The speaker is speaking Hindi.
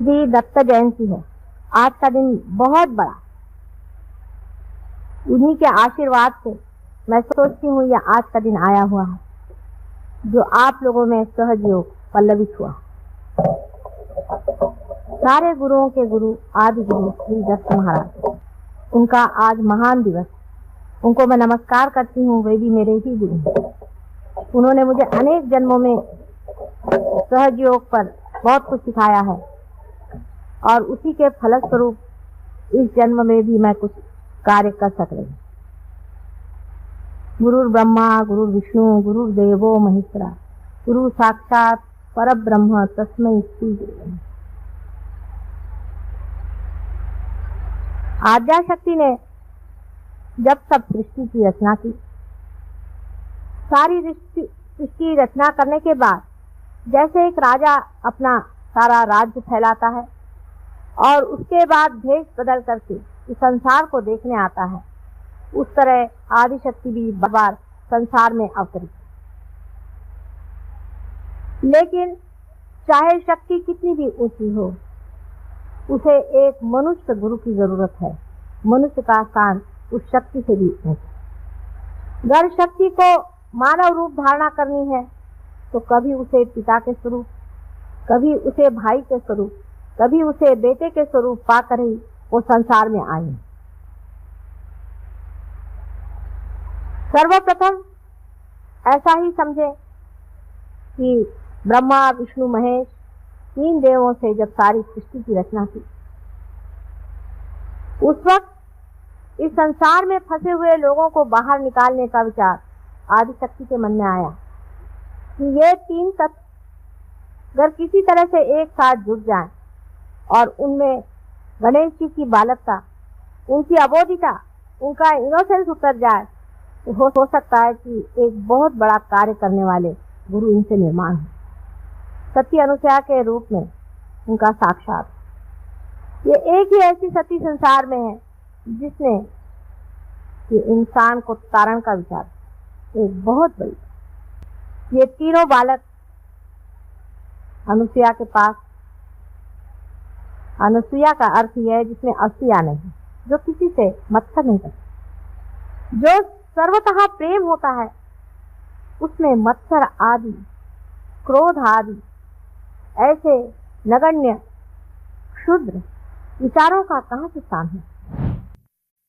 श्री दत्त जयंती है। आज का दिन बहुत बड़ा, उन्हीं के आशीर्वाद से मैं सोचती हूँ यह आज का दिन आया हुआ है, जो आप लोगों में सहज योग पल्लवित हुआ। सारे गुरुओं के गुरु आदि गुरु श्री दत्त महाराज, उनका आज महान दिवस। उनको मैं नमस्कार करती हूँ, वे भी मेरे ही गुरु हैं। उन्होंने मुझे अनेक जन्मों में सहज योग पर बहुत कुछ सिखाया है और उसी के फलस्वरूप इस जन्म में भी मैं कुछ कार्य कर सक रही। गुरु ब्रह्मा गुरु विष्णु गुरु देवो महेश्वरा, गुरु साक्षात परब्रह्म तस्मै श्री गुरुवे। आद्या शक्ति ने जब सब सृष्टि की रचना की, सारी सृष्टि रचना करने के बाद जैसे एक राजा अपना सारा राज्य फैलाता है और उसके बाद भेष बदल करके इस संसार को देखने आता है, उस तरह आदि शक्ति भी बार संसार में अवतरी। लेकिन चाहे शक्ति कितनी भी ऊंची हो, उसे एक मनुष्य गुरु की जरूरत है। मनुष्य का स्थान उस शक्ति से भी ऊंचा। अगर शक्ति को मानव रूप धारणा करनी है तो कभी उसे पिता के स्वरूप, कभी उसे भाई के स्वरूप, कभी उसे बेटे के स्वरूप पाकर ही वो संसार में आई। सर्वप्रथम ऐसा ही समझे कि ब्रह्मा विष्णु महेश तीन देवों से जब सारी सृष्टि की रचना की, उस वक्त इस संसार में फंसे हुए लोगों को बाहर निकालने का विचार आदि शक्ति के मन में आया कि ये तीन तत्व अगर किसी तरह से एक साथ जुड़ जाएं और उनमें गणेश जी की बालकता, उनकी अबोधिता, उनका इनोसेंस उतर जाए तो हो सकता है कि एक बहुत बड़ा कार्य करने वाले गुरु इनसे निर्माण हो। सती अनुसया के रूप में उनका साक्षात, ये एक ही ऐसी सती संसार में है जिसने ये इंसान को तारण का विचार, एक बहुत बड़ी, ये तीनों बालक अनुसुया के पास, अनुसुया का अर्थ यह है जिसमें असूया नहीं, जो किसी से मत्सर नहीं करती, जो सर्वतः प्रेम होता है, उसमें मत्सर आदि, क्रोध आदि ऐसे नगण्य क्षुद्र विचारों का कहाँ से स्थान है।